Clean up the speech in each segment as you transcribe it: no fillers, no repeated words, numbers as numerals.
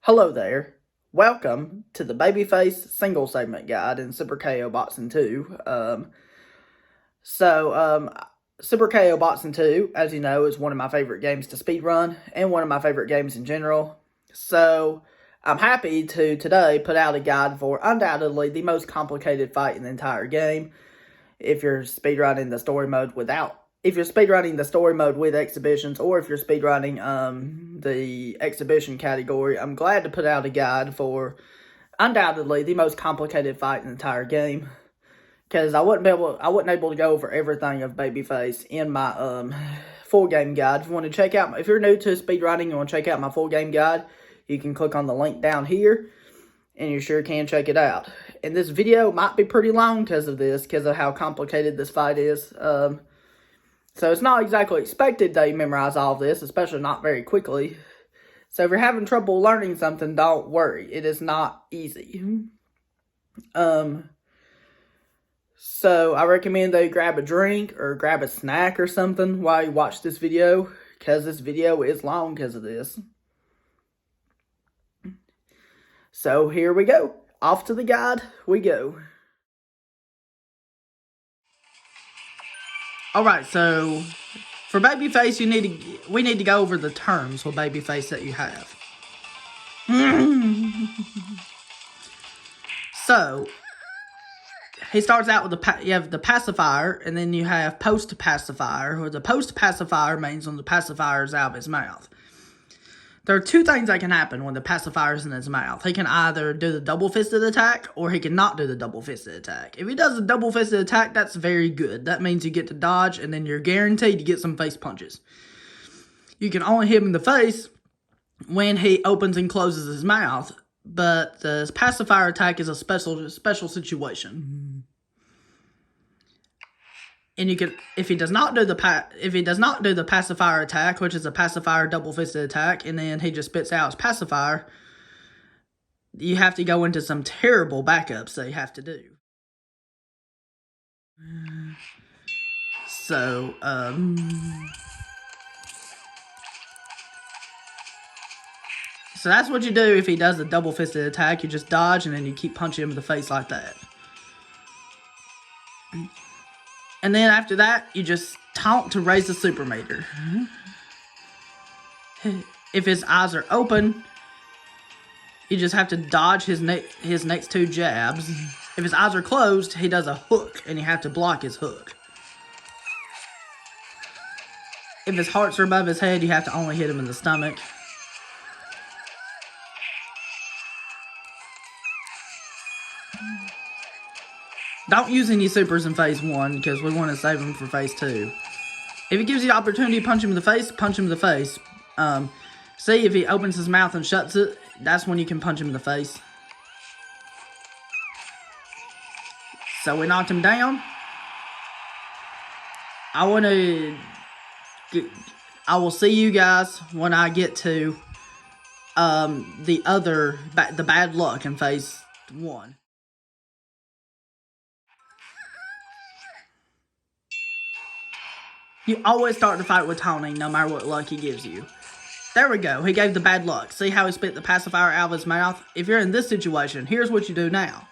Hello there. Welcome to the Babyface single segment guide in Super KO Boxing 2. Super KO Boxing 2, as you know, is one of my favorite games to speedrun and one of my favorite games in general. So, I'm happy to today put out a guide for undoubtedly the most complicated fight in the entire game. If you're speedrunning the story mode with exhibitions, or if you're speedrunning the exhibition category, I'm glad to put out a guide for undoubtedly the most complicated fight in the entire game. Because I wasn't able to go over everything of Babyface in my full game guide. If you're new to speedrunning and want to check out my full game guide, you can click on the link down here, and you sure can check it out. And this video might be pretty long because of how complicated this fight is. So it's not exactly expected that you memorize all of this, especially not very quickly. So if you're having trouble learning something, don't worry. It is not easy. So I recommend that you grab a drink or grab a snack or something while you watch this video, because this video is long because of this. So here we go. Off to the guide we go. Alright, so for Babyface, we need to go over the terms for Babyface that you have. So he starts out with you have the pacifier, and then you have post-pacifier, or the post-pacifier means when the pacifier is out of his mouth. There are two things that can happen when the pacifier is in his mouth. He can either do the double-fisted attack, or he can not do the double-fisted attack. If he does the double-fisted attack, that's very good. That means you get to dodge, and then you're guaranteed to get some face punches. You can only hit him in the face when he opens and closes his mouth, but the pacifier attack is a special situation. And you can, if he does not do the pacifier attack, which is a pacifier double-fisted attack, and then he just spits out his pacifier, you have to go into some terrible backups that you have to do. So, so that's what you do if he does the double-fisted attack. You just dodge, and then you keep punching him in the face like that. And then after that, you just taunt to raise the super meter. If his eyes are open, you just have to dodge his next two jabs. If his eyes are closed, he does a hook, and you have to block his hook. If his hearts are above his head, you have to only hit him in the stomach. Don't use any supers in phase 1, because we want to save them for phase 2. If he gives you the opportunity to punch him in the face, punch him in the face. See, if he opens his mouth and shuts it, that's when you can punch him in the face. So we knocked him down. I will see you guys when I get to the bad luck in phase 1. You always start the fight with taunting, no matter what luck he gives you. There we go. He gave the bad luck. See how he spit the pacifier out of his mouth? If you're in this situation, here's what you do now.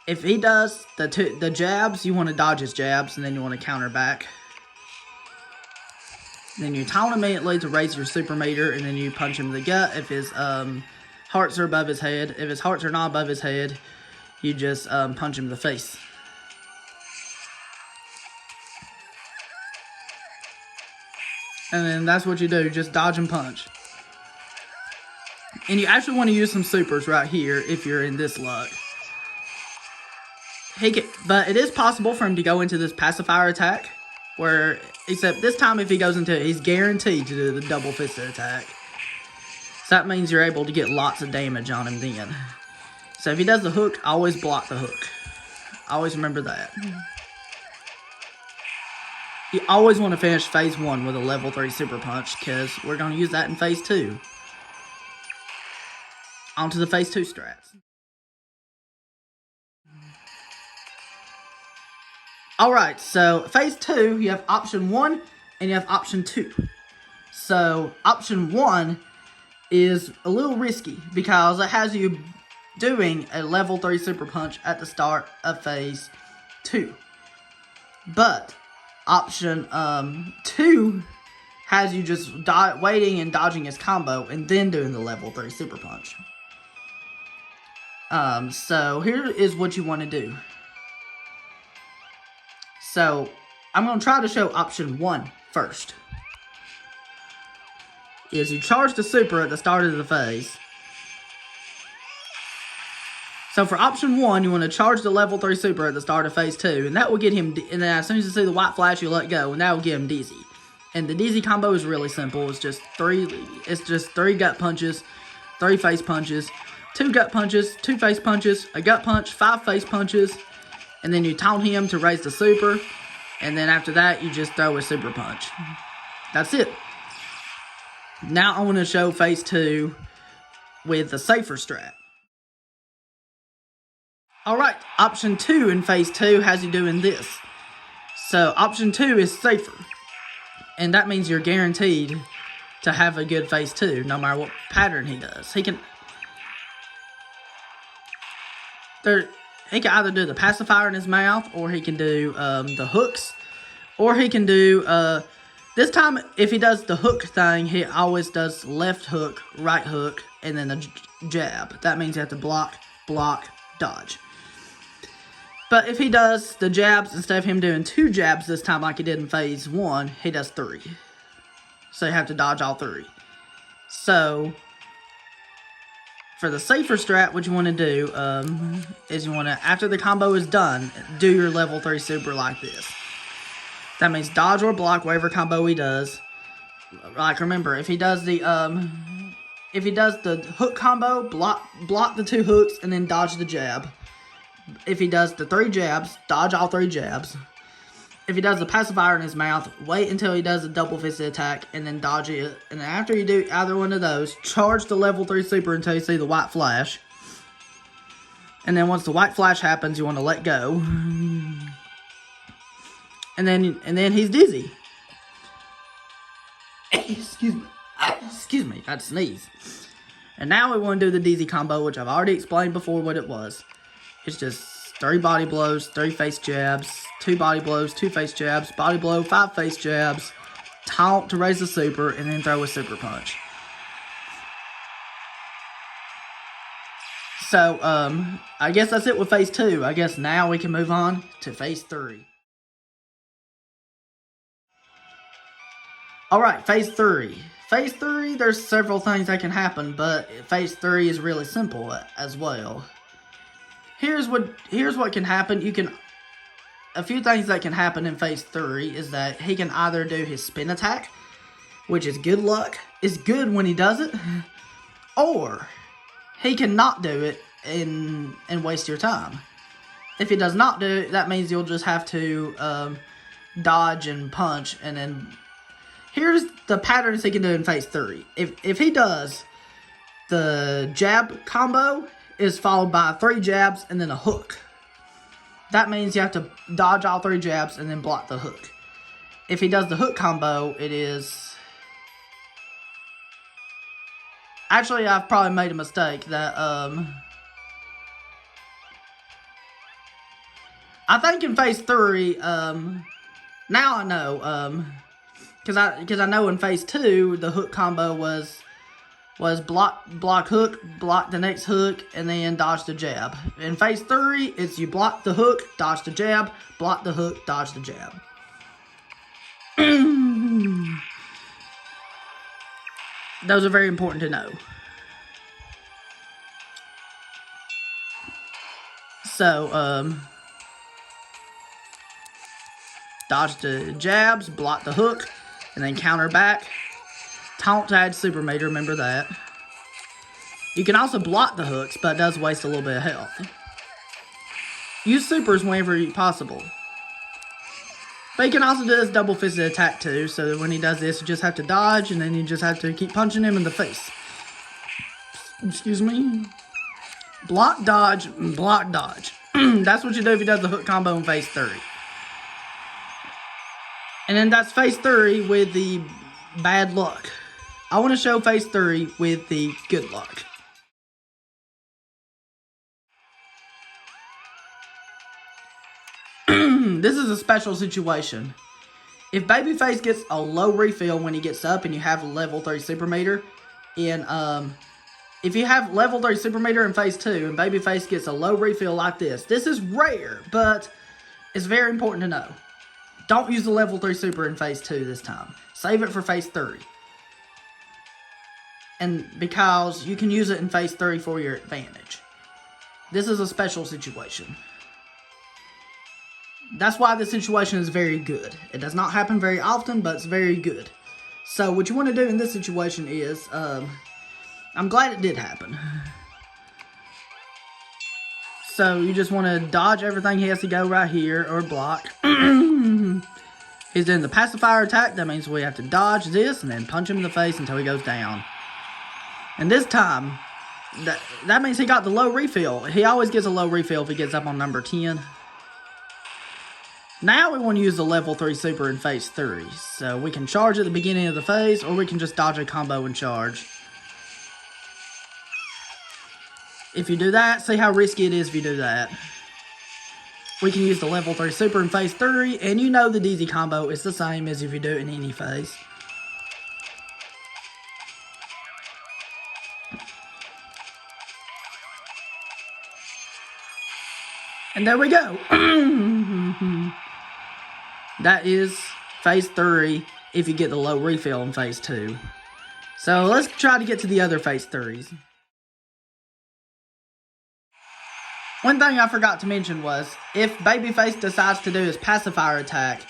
If he does the jabs, you want to dodge his jabs, and then you want to counter back. Then you taunt immediately to raise your super meter, and then you punch him in the gut if his hearts are above his head. If his hearts are not above his head, you just punch him in the face. And then that's what you do, just dodge and punch. And you actually want to use some supers right here if you're in this luck. But it is possible for him to go into this pacifier attack, except this time if he goes into it, he's guaranteed to do the double-fisted attack. So that means you're able to get lots of damage on him then. So if he does the hook, always block the hook. Always remember that. You always want to finish phase 1 with a level 3 super punch, because we're going to use that in phase 2. On to the phase 2 strats. Alright, so phase 2, you have option 1 and you have option 2. So option 1 is a little risky because it has you doing a level 3 super punch at the start of phase 2. But option 2 has you just waiting and dodging his combo and then doing the level 3 super punch. So here is what you want to do. So I'm going to try to show option 1 first. Is you charge the super at the start of the phase. So for option 1, you want to charge the level 3 super at the start of phase 2, and that will get him, and then as soon as you see the white flash, you let go, and that will get him dizzy. And the dizzy combo is really simple. It's just three gut punches, 3 face punches, 2 gut punches, 2 face punches, a gut punch, 5 face punches, and then you taunt him to raise the super, and then after that, you just throw a super punch. That's it. Now I want to show phase 2 with the safer strat. Alright, option 2 in phase 2 has you doing this. So option 2 is safer. And that means you're guaranteed to have a good phase 2, no matter what pattern he does. He can either do the pacifier in his mouth, or he can do the hooks, or he can do, this time, if he does the hook thing, he always does left hook, right hook, and then a jab. That means you have to block, dodge. But if he does the jabs, instead of him doing 2 jabs this time like he did in phase 1, he does 3. So you have to dodge all 3. So, for the safer strat, what you want to do is you want to, after the combo is done, do your level 3 super like this. That means dodge or block whatever combo he does. Like, remember, if he does the hook combo, block the 2 hooks and then dodge the jab. If he does the 3 jabs, dodge all 3 jabs. If he does the pacifier in his mouth, wait until he does a double fisted attack and then dodge it. And after you do either one of those, charge the level 3 super until you see the white flash. And then once the white flash happens, you want to let go. And then he's dizzy. Excuse me. Excuse me, I had to sneeze. And now we want to do the dizzy combo, which I've already explained before what it was. It's just 3 body blows, 3 face jabs, 2 body blows, 2 face jabs, body blow, 5 face jabs, taunt to raise the super, and then throw a super punch. So, I guess that's it with phase 2. I guess now we can move on to phase 3. Alright, phase 3. Phase 3, there's several things that can happen, but phase 3 is really simple as well. Here's what can happen. A few things that can happen in phase 3 is that he can either do his spin attack, which is good luck. It's good when he does it. Or he can not do it and waste your time. If he does not do it, that means you'll just have to dodge and punch. And then here's the patterns he can do in phase 3. If he does the jab combo, is followed by 3 jabs and then a hook. That means you have to dodge all 3 jabs and then block the hook. If he does the hook combo, it is... Actually, I've probably made a mistake that, I think in phase 3, now I know, because I know in phase 2, the hook combo was block hook, block the next hook, and then dodge the jab. In phase 3, it's you block the hook, dodge the jab, block the hook, dodge the jab. Those are very important to know. So, dodge the jabs, block the hook, and then counter back. Taunt to add super meter, remember that. You can also block the hooks, but it does waste a little bit of health. Use supers whenever possible. But you can also do this double fisted attack too, so that when he does this, you just have to dodge, and then you just have to keep punching him in the face. Excuse me. Block, dodge, block, dodge. That's what you do if he does the hook combo in phase 3. And then that's phase 3 with the bad luck. I want to show phase 3 with the good luck. This is a special situation. If Babyface gets a low refill when he gets up and you have a level 3 super meter, if you have level 3 super meter in phase 2 and Babyface gets a low refill like this is rare, but it's very important to know. Don't use the level 3 super in phase 2 this time. Save it for phase 3. And because you can use it in phase 3 for your advantage. This is a special situation. That's why this situation is very good. It does not happen very often, but it's very good. So what you want to do in this situation is, I'm glad it did happen. So you just want to dodge everything he has to go right here, or block. He's doing the pacifier attack. That means we have to dodge this and then punch him in the face until he goes down. And this time, that means he got the low refill. He always gets a low refill if he gets up on number 10. Now we want to use the level 3 super in phase 3. So we can charge at the beginning of the phase, or we can just dodge a combo and charge. If you do that, see how risky it is if you do that. We can use the level 3 super in phase 3, and you know the DZ combo is the same as if you do it in any phase. And there we go. That is phase 3 if you get the low refill in phase 2. So let's try to get to the other phase 3s. One thing I forgot to mention was, if Babyface decides to do his pacifier attack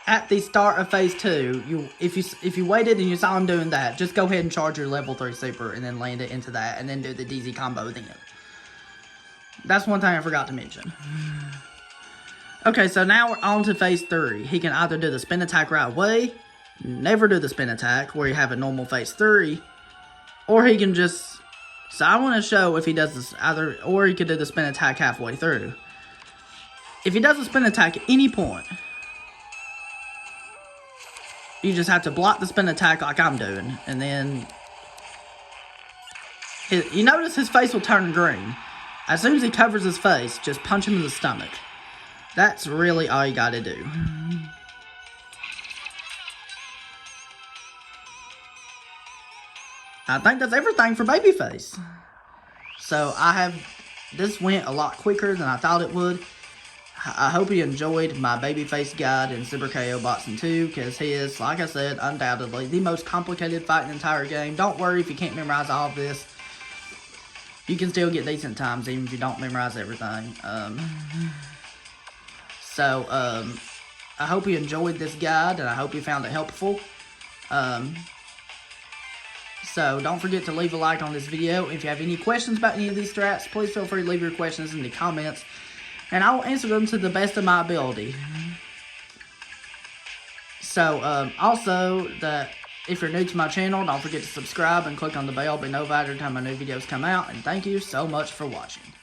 at the start of phase 2, if you waited and you saw him doing that, just go ahead and charge your level 3 super and then land it into that and then do the DZ combo then. That's one thing I forgot to mention. Okay, so now we're on to phase 3. He can either do the spin attack right away, never do the spin attack where you have a normal phase 3, or he can just... So I want to show if he does this either, or he could do the spin attack halfway through. If he does the spin attack at any point, you just have to block the spin attack like I'm doing, and then... You notice his face will turn green. As soon as he covers his face, just punch him in the stomach. That's really all you gotta do. I think that's everything for Babyface. So this went a lot quicker than I thought it would. I hope you enjoyed my Babyface guide in Super KO Boxing 2, because he is, like I said, undoubtedly the most complicated fight in the entire game. Don't worry if you can't memorize all of this. You can still get decent times even if you don't memorize everything. I hope you enjoyed this guide, and I hope you found it helpful. So don't forget to leave a like on this video. If you have any questions about any of these strats, please feel free to leave your questions in the comments, and I will answer them to the best of my ability. So, also, if you're new to my channel, don't forget to subscribe and click on the bell to be notified every time my new videos come out, and thank you so much for watching.